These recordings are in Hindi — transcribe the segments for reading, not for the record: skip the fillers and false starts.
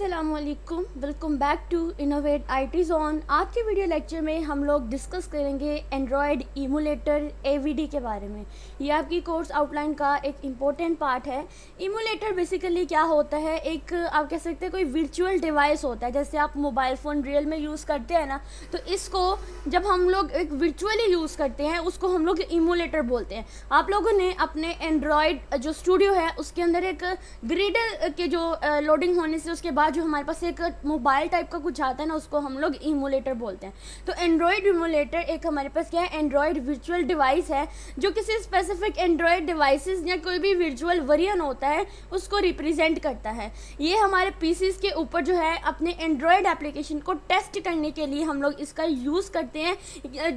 अस्सलामुअलैकुम, welcome back to innovate IT zone. आज के वीडियो लेक्चर में हम लोग डिस्कस करेंगे एंड्रॉयड इमूलेटर एवीडी के बारे में। ये आपकी कोर्स आउटलाइन का एक इम्पोर्टेंट पार्ट है। इमूलेटर बेसिकली क्या होता है, एक आप कह सकते हैं कोई वर्चुअल डिवाइस होता है। जैसे आप मोबाइल फ़ोन रियल में यूज़ करते हैं ना, तो इसको जब हम लोग एक वर्चुअली यूज़ करते हैं उसको हम लोग इमूलेटर बोलते हैं। आप लोगों ने अपने एंड्रॉयड जो स्टूडियो है उसके अंदर एक ग्रिडल के जो लोडिंग होने से उसके बाद जो हमारे पास एक मोबाइल टाइप का कुछ आता है ना, उसको हम लोग इमूलेटर बोलते हैं। तो एंड्रॉयड इमूलेटर एक हमारे पास क्या है, एंड्रॉयड वर्चुअल डिवाइस है जो किसी स्पेसिफिक एंड्रॉयड डिवाइसेस या कोई भी वर्चुअल वेरिएंट होता है उसको रिप्रेजेंट करता है। ये हमारे पीसीज के ऊपर जो है अपने एंड्रॉयड एप्लीकेशन को टेस्ट करने के लिए हम लोग इसका यूज़ करते हैं,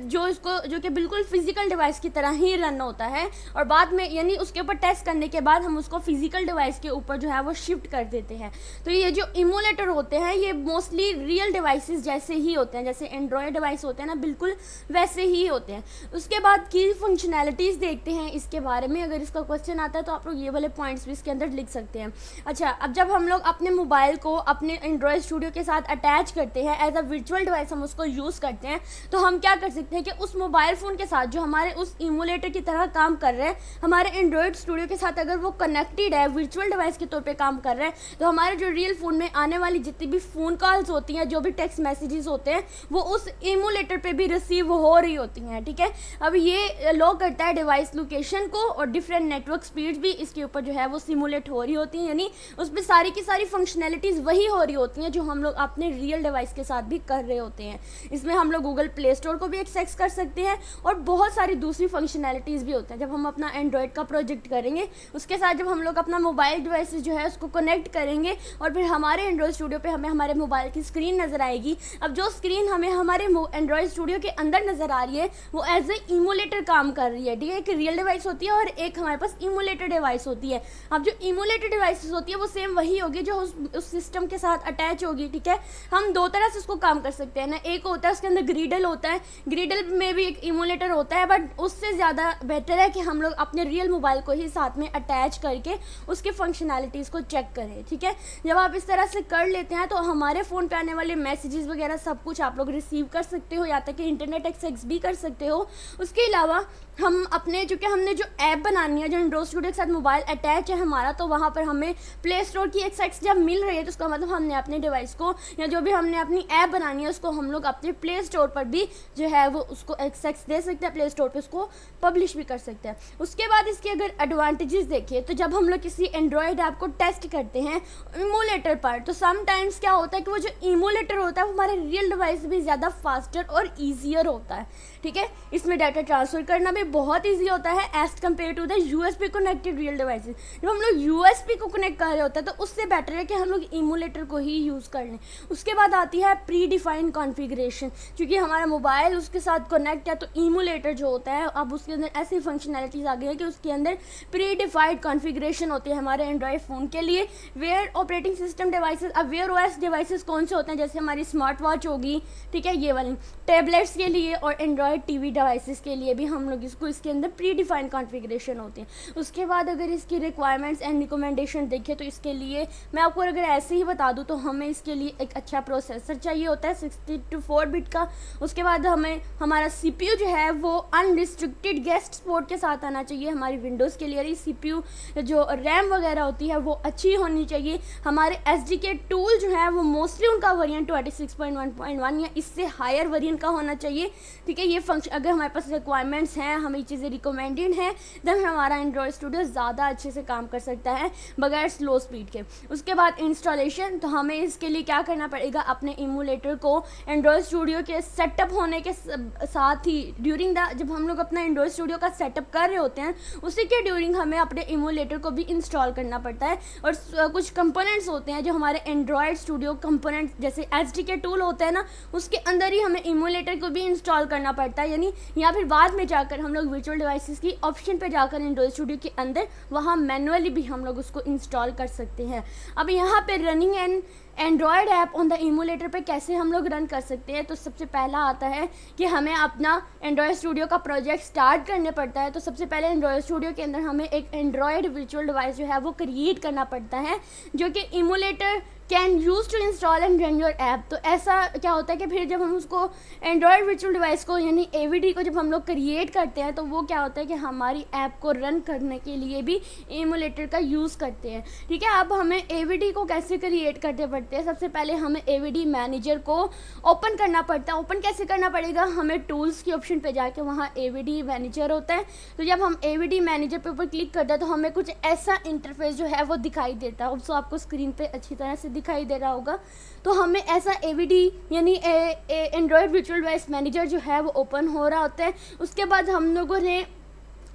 जो कि बिल्कुल फिजिकल डिवाइस की तरह ही रन होता है। और बाद में यानी उसके ऊपर टेस्ट करने के बाद हम उसको फिजिकल डिवाइस के ऊपर जो है वो शिफ्ट कर देते हैं। तो ये जो इमूलेटर होते हैं ये मोस्टली रियल डिवाइसेस जैसे ही होते हैं, जैसे एंड्रॉयड डिवाइस होते हैं ना, बिल्कुल वैसे ही होते हैं। उसके बाद की फंक्शनैलिटीज़ देखते हैं इसके बारे में। अगर इसका क्वेश्चन आता है तो आप लोग ये वाले पॉइंट्स भी इसके अंदर लिख सकते हैं। अच्छा, अब जब हम लोग अपने मोबाइल को अपने एंड्रॉयड स्टूडियो के साथ अटैच करते हैं एज अ वर्चुअल डिवाइस, हम उसको यूज़ करते हैं, तो हम क्या कर सकते हैं कि उस मोबाइल फ़ोन के साथ जो हमारे उस इमूलेटर की तरह काम कर रहे हैं, हमारे एंड्रॉयड स्टूडियो के साथ अगर वो कनेक्टेड है, वर्चुअल डिवाइस के तौर पे काम कर रहे हैं, तो हमारे जो रियल फ़ोन में आने वाली जितनी भी फ़ोन कॉल्स होती हैं, जो भी टेक्स्ट मैसेजेस होते हैं, वो उस इमूलेटर पे भी रिसीव हो रही होती हैं। ठीक है, अब ये लो करता है डिवाइस लोकेशन को, और डिफरेंट नेटवर्क स्पीड्स भी इसके ऊपर जो है वो सिमुलेट हो रही होती हैं, यानी उस पर सारी की सारी फंक्शनैलिटीज़ वही हो रही होती हैं जो हम लोग अपने रियल डिवाइस के साथ भी कर रहे होते हैं। इसमें हम लोग गूगल प्ले स्टोर को भी एक्सेस कर सकते हैं और बहुत सारी दूसरी फंक्शनैलिटीज़ भी होती हैं। जब हम अपना एंड्रॉयड का प्रोजेक्ट करेंगे उसके साथ जब हम लोग अपना मोबाइल डिवाइस जो है उसको कनेक्ट करेंगे और फिर हमारे एंड्रॉयड स्टूडियो पे हमें हमारे मोबाइल की स्क्रीन नज़र आएगी। अब जो स्क्रीन हमें हमारे एंड्रॉयड स्टूडियो के अंदर नज़र आ रही है वो एज ए इमूलेटर काम कर रही है। ठीक है, एक रियल डिवाइस होती है और एक हमारे पास इमूलेटर डिवाइस होती है। अब जो इमूलेटर डिवाइस होती है वो सेम वही होगी जो उस सिस्टम के साथ अटैच होगी। ठीक है, हम दो तरह से उसको काम कर सकते हैं ना। एक होता है उसके अंदर ग्रिडल होता है, ग्रिडल में भी एक इमूलेटर होता है, बट उससे ज़्यादा बेटर है कि हम लोग अपने रियल मोबाइल को ही साथ में अटैच करके उसके फंक्शनैलिटीज़ को चेक करें। ठीक है, जब आप इस तरह से कर लेते हैं तो हमारे फ़ोन पे आने वाले मैसेजेस वगैरह सब कुछ आप लोग रिसीव कर सकते हो, या तक कि इंटरनेट एक्सेस भी कर सकते हो। उसके अलावा हम अपने चूँकि हमने जो ऐप बनानी है, जो एंड्रॉयड स्टूडियो के साथ मोबाइल अटैच है हमारा, तो वहाँ पर हमें प्ले स्टोर की एक्सेस जब मिल रही है तो उसका मतलब हमने अपने डिवाइस को या जो भी हमने अपनी ऐप बनानी है उसको हम लोग अपने प्ले स्टोर पर भी जो है वो उसको एक्सेस दे सकते हैं, प्ले स्टोर पर उसको पब्लिश भी कर सकते हैं। उसके बाद इसके अगर एडवांटेजेस देखिए तो जब हम लोग किसी एंड्रॉयड ऐप को टेस्ट करते हैं इमूलेटर पर, तो समटाइम्स क्या होता है कि वो जो इमूलेटर होता है वो हमारे रियल डिवाइस से भी ज़्यादा फास्टर और ईजियर होता है। ठीक है, इसमें डाटा ट्रांसफ़र करना भी बहुत ईजी होता है as compared to the USB connected real devices. जब हम लोग यूएसबी को कनेक्ट कर रहे होते हैं तो उससे बेटर है कि हम लोग इमूलेटर को ही यूज़ कर लें। उसके बाद आती है प्री डिफाइंड कॉन्फ़िगरेशन। क्योंकि हमारा मोबाइल उसके साथ कनेक्ट है तो इमूलेटर जो होता है अब उसके अंदर ऐसी फंक्शनैलिटीज़ आ गई है कि उसके अंदर प्री डिफाइंड कॉन्फ़िगरेशन होती है हमारे एंड्रॉयड फ़ोन के लिए। वेयर ऑपरेटिंग सिस्टम डिवाइसेस, अब वेयर ओएस डिवाइसेस कौन से होते हैं, जैसे हमारी स्मार्ट वॉच होगी, ठीक है, ये वाली टैबलेट्स के लिए और एंड्रॉयड टीवी डिवाइसेस के लिए भी हम लोग इसके अंदर प्री डिफाइंड कॉन्फ़िगरेशन होती है। उसके बाद अगर इसकी रिक्वायरमेंट्स एंड रिकमेंडेशन देखें तो इसके लिए मैं आपको अगर ऐसे ही बता दूं तो हमें इसके लिए एक अच्छा प्रोसेसर चाहिए होता है 64 बिट का। उसके बाद हमें हमारा सीपीयू जो है वो अनरिस्ट्रिक्टेड गेस्ट सपोर्ट के साथ आना चाहिए। हमारी विंडोज़ के लिए सीपीयू जो रैम वगैरह होती है वो अच्छी होनी चाहिए। हमारे एसडीके टूल जो है वो मोस्टली उनका वेरिएंट 26.1.1 या इससे हायर वेरिएंट का होना चाहिए। ठीक है, ये फंक्शन अगर हमारे पास रिक्वायरमेंट्स हैं, हमें चीज़ें रिकमेंडेड हैं, देन हमारा एंड्रॉयड स्टूडियो ज़्यादा अच्छे से काम कर सकता है बगैर स्लो स्पीड के। उसके बाद इंस्टॉलेशन, तो हमें इसके लिए क्या करना पड़ेगा, अपने इमूलेटर को एंड्रॉयड स्टूडियो के सेटअप होने के साथ ही ड्यूरिंग द जब हम लोग अपना एंड्रॉयड स्टूडियो का सेटअप कर रहे होते हैं उसी के ड्यूरिंग हमें अपने इमूलेटर को भी इंस्टॉल करना पड़ता है। और कुछ कंपोनेंट्स होते हैं जो हमारे एंड्रॉयड स्टूडियो कंपोनेंट्स जैसे एसडीके टूल होता है ना, उसके अंदर ही हमें इमूलेटर को भी इंस्टॉल करना पड़ता है, यानी या फिर बाद में जाकर हम लोग वर्चुअल डिवाइसेस की ऑप्शन पे जाकर एंड्रॉयड स्टूडियो के अंदर वहाँ मैनुअली भी हम लोग उसको इंस्टॉल कर सकते हैं। अब यहाँ पे running and Android app on the emulator पे कैसे हम लोग रन कर सकते हैं, तो सबसे पहला आता है कि हमें अपना एंड्रॉयड स्टूडियो का प्रोजेक्ट स्टार्ट करने पड़ता है। तो सबसे पहले एंड्रॉयड स्टूडियो के अंदर हमें एक एंड्रॉयड वर्चुअल डिवाइस जो है वो क्रिएट करना पड़ता है जो कि emulator can use to install and run your app. तो ऐसा क्या होता है कि फिर जब हम उसको एंड्रॉयड वर्चुअल डिवाइस को यानी AVD को जब हम लोग क्रिएट करते हैं तो वो क्या होता है कि हमारी ऐप को रन करने के लिए भी एमुलेटर का यूज़ करते हैं। ठीक है, अब हमें AVD को कैसे क्रिएट करते पड़ते हैं, सबसे पहले हमें AVD मैनेजर को ओपन करना पड़ता है। ओपन कैसे करना पड़ेगा, हमें टूल्स की ऑप्शन पे जाके वहाँ AVD मैनेजर होता है, तो जब हम AVD मैनेजर पे ऊपर क्लिक करते हैं तो हमें कुछ ऐसा इंटरफेस जो है वो दिखाई देता है। सो आपको स्क्रीन पे अच्छी तरह से दिखाई दे रहा होगा। तो हमें ऐसा AVD यानी एंड्रॉयड वर्चुअल डिवाइस मैनेजर जो है वो ओपन हो रहा होता है। उसके बाद हम लोगों ने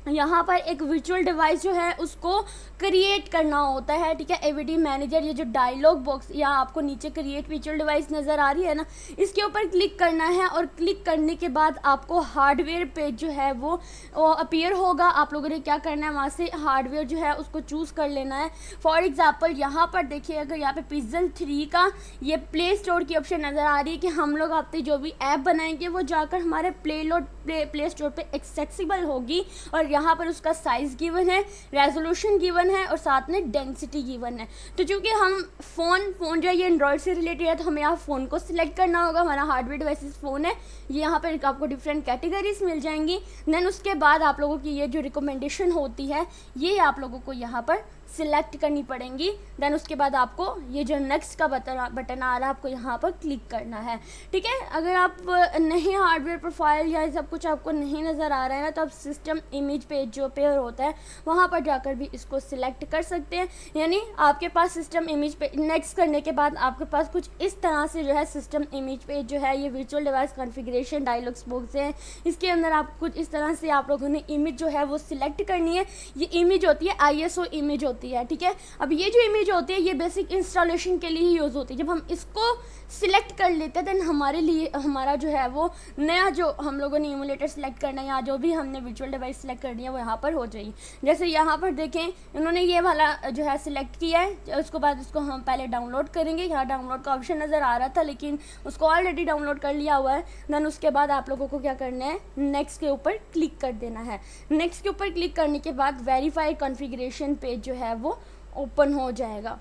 यहाँ पर एक वर्चुअल डिवाइस जो है उसको क्रिएट करना होता है। ठीक है, AVD मैनेजर, ये जो डायलॉग बॉक्स या आपको नीचे क्रिएट वर्चुअल डिवाइस नज़र आ रही है ना, इसके ऊपर क्लिक करना है और क्लिक करने के बाद आपको हार्डवेयर पेज जो है वो अपीयर होगा। आप लोगों ने क्या करना है, वहाँ से हार्डवेयर जो है उसको चूज़ कर लेना है। फॉर एग्जाम्पल यहाँ पर देखिए, अगर यहाँ पे पिक्सल 3 का ये प्ले स्टोर की ऑप्शन नज़र आ रही है कि हम लोग अपने जो भी ऐप बनाएंगे वो जाकर हमारे प्ले स्टोर पर एक्सेसिबल होगी, और यहाँ पर उसका साइज़ गिवन है, रेजोल्यूशन गिवन है और साथ में डेंसिटी गिवन है। तो चूँकि हम फ़ोन जो है ये एंड्रॉयड से रिलेटेड है तो हमें यहाँ फ़ोन को सिलेक्ट करना होगा। हमारा हार्डवेयर डिवाइसेस फ़ोन है, ये यहाँ पर आपको डिफरेंट कैटेगरीज मिल जाएंगी। देन उसके बाद आप लोगों की ये जो रिकमेंडेशन होती है ये आप लोगों को यहाँ पर सिलेक्ट करनी पड़ेंगी। देन उसके बाद आपको ये जो नेक्स्ट का बटन आ रहा है आपको यहाँ पर क्लिक करना है। ठीक है, अगर आप नहीं हार्डवेयर प्रोफाइल या सब कुछ आपको नहीं नज़र आ रहा है ना, तो आप सिस्टम इमेज पेज जो पेयर होता है वहाँ पर जाकर भी इसको सिलेक्ट कर सकते हैं। यानी आपके पास सिस्टम इमेज पेज नेक्स्ट करने के बाद आपके पास कुछ इस तरह से जो है सिस्टम इमेज पेज जो है ये virtual device configuration dialogues box है, इसके अंदर आप कुछ इस तरह से आप लोगों ने इमेज जो है वो सिलेक्ट करनी है। ये इमेज होती है ISO इमेज होती है। ठीक है, अब ये जो इमेज होती है ये बेसिक इंस्टॉलेशन के लिए ही यूज़ होती है। जब हम इसको सिलेक्ट कर लेते हैं देन हमारे लिए हमारा जो है वो नया जो हम लोगों ने इमुलेटर सेलेक्ट करना है या जो भी हमने वर्चुअल डिवाइस सेलेक्ट करनी है वो यहाँ पर हो जाएगी। जैसे यहाँ पर देखें इन्होंने ये वाला जो है सिलेक्ट किया है, उसके बाद उसको हम पहले डाउनलोड करेंगे। यहाँ डाउनलोड का ऑप्शन नज़र आ रहा था लेकिन उसको ऑलरेडी डाउनलोड कर लिया हुआ है। देन उसके बाद आप लोगों को क्या करना है, नेक्स्ट के ऊपर क्लिक कर देना है। नेक्स्ट के ऊपर क्लिक करने के बाद वेरीफाई कॉन्फ़िगरेशन पेज जो है वो ओपन हो जाएगा।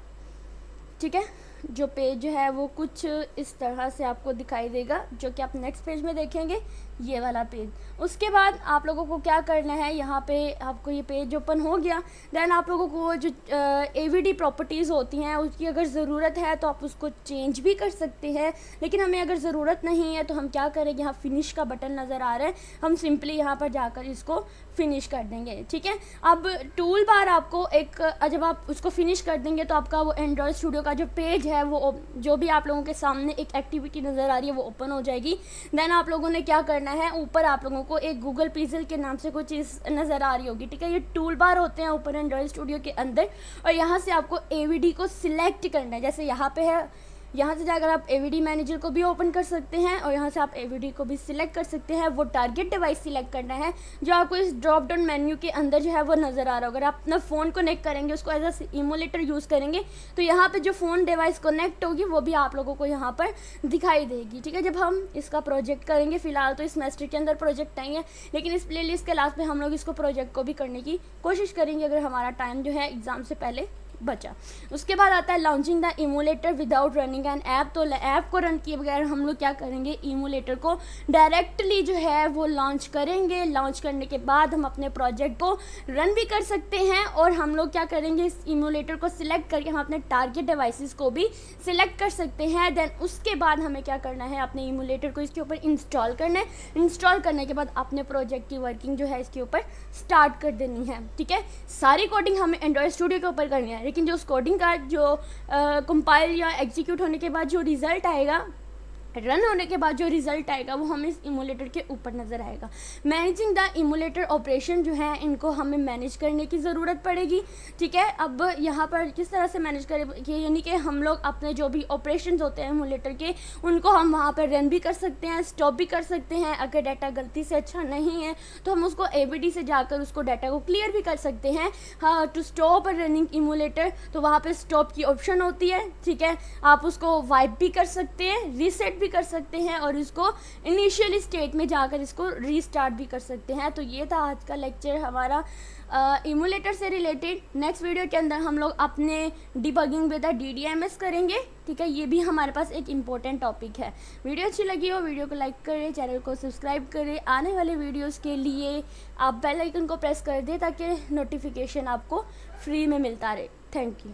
ठीक है, जो पेज जो है वो कुछ इस तरह से आपको दिखाई देगा, जो कि आप नेक्स्ट पेज में देखेंगे ये वाला पेज। उसके बाद आप लोगों को क्या करना है, यहाँ पे आपको ये पेज ओपन हो गया। देन आप लोगों को जो AVD प्रॉपर्टीज़ होती हैं उसकी अगर ज़रूरत है तो आप उसको चेंज भी कर सकते हैं, लेकिन हमें अगर ज़रूरत नहीं है तो हम क्या करेंगे, यहाँ फिनिश का बटन नज़र आ रहा है, हम सिंपली यहाँ पर जाकर इसको फिनिश कर देंगे। ठीक है, अब टूल बार आपको एक जब आप उसको फिनिश कर देंगे तो आपका वो एंड्रॉयड स्टूडियो का जो पेज है वो जो भी आप लोगों के सामने एक एक्टिविटी नज़र आ रही है वो ओपन हो जाएगी। देन आप लोगों ने क्या करना है, ऊपर आप लोगों को एक गूगल पिक्सेल के नाम से कोई चीज़ नज़र आ रही होगी। ठीक है, ये टूल बार होते हैं ऊपर एंड्रॉयड स्टूडियो के अंदर, और यहाँ से आपको AVD को सिलेक्ट करना है। जैसे यहाँ पे है, यहाँ से जाकर आप AVD मैनेजर को भी ओपन कर सकते हैं और यहाँ से आप AVD को भी सिलेक्ट कर सकते हैं। वो टारगेट डिवाइस सिलेक्ट करना है जो आपको इस ड्रॉप डाउन मेन्यू के अंदर जो है वो नज़र आ रहा होगा। अगर आप अपना फ़ोन कनेक्ट करेंगे, उसको एज अ इमुलेटर यूज़ करेंगे तो यहाँ पे जो फ़ोन डिवाइस कनेक्ट होगी वो भी आप लोगों को यहाँ पर दिखाई देगी। ठीक है, जब हम इसका प्रोजेक्ट करेंगे, फ़िलहाल तो इस सेमेस्टर के अंदर प्रोजेक्ट नहीं है, लेकिन इस प्लेलिस्ट के लास्ट में हम लोग इसको प्रोजेक्ट को भी करने की कोशिश करेंगे अगर हमारा टाइम जो है एग्ज़ाम से पहले बचा। उसके बाद आता है launching the emulator without running an app. तो ऐप को रन किए बगैर हम लोग क्या करेंगे, इमुलेटर को डायरेक्टली जो है वो लॉन्च करेंगे। लॉन्च करने के बाद हम अपने प्रोजेक्ट को रन भी कर सकते हैं और हम लोग क्या करेंगे, इस इमुलेटर को सिलेक्ट करके हम अपने टारगेट डिवाइसेस को भी सिलेक्ट कर सकते हैं। देन उसके बाद हमें क्या करना है, अपने इमुलेटर को इसके ऊपर इंस्टॉल करना है। इंस्टॉल करने के बाद अपने प्रोजेक्ट की वर्किंग जो है इसके ऊपर स्टार्ट कर देनी है। ठीक है, सारी कोडिंग हमें एंड्रॉयड स्टूडियो के ऊपर करनी है, लेकिन जो उस कोडिंग का जो कंपाइल या एग्जीक्यूट होने के बाद जो रिज़ल्ट आएगा, रन होने के बाद जो रिज़ल्ट आएगा वो हमें इस इमुलेटर के ऊपर नज़र आएगा। मैनेजिंग द इमुलेटर ऑपरेशन जो है इनको हमें मैनेज करने की ज़रूरत पड़ेगी। ठीक है, अब यहाँ पर किस तरह से मैनेज करें, यानी कि हम लोग अपने जो भी ऑपरेशंस होते हैं इमुलेटर के उनको हम वहाँ पर रन भी कर सकते हैं, स्टॉप भी कर सकते हैं। अगर डाटा गलती से अच्छा नहीं है तो हम उसको AVD से जाकर उसको डाटा को क्लियर भी कर सकते हैं। हाँ, टू स्टॉप रनिंग इमुलेटर, तो वहाँ पर स्टॉप की ऑप्शन होती है। ठीक है, आप उसको वाइप भी कर सकते हैं, रीसेट भी कर सकते हैं और इसको इनिशियल स्टेट में जाकर इसको रीस्टार्ट भी कर सकते हैं। तो ये था आज का लेक्चर हमारा। इमुलेटर से रिलेटेड नेक्स्ट वीडियो के अंदर हम लोग अपने डिबगिंग विद DDMS करेंगे, ठीक है। ये भी हमारे पास एक इम्पोर्टेंट टॉपिक है। वीडियो अच्छी लगी हो वीडियो को लाइक करें, चैनल को सब्सक्राइब करें। आने वाले वीडियोस के लिए आप बेल आइकन को प्रेस कर दें ताकि नोटिफिकेशन आपको फ्री में मिलता रहे। Thank you.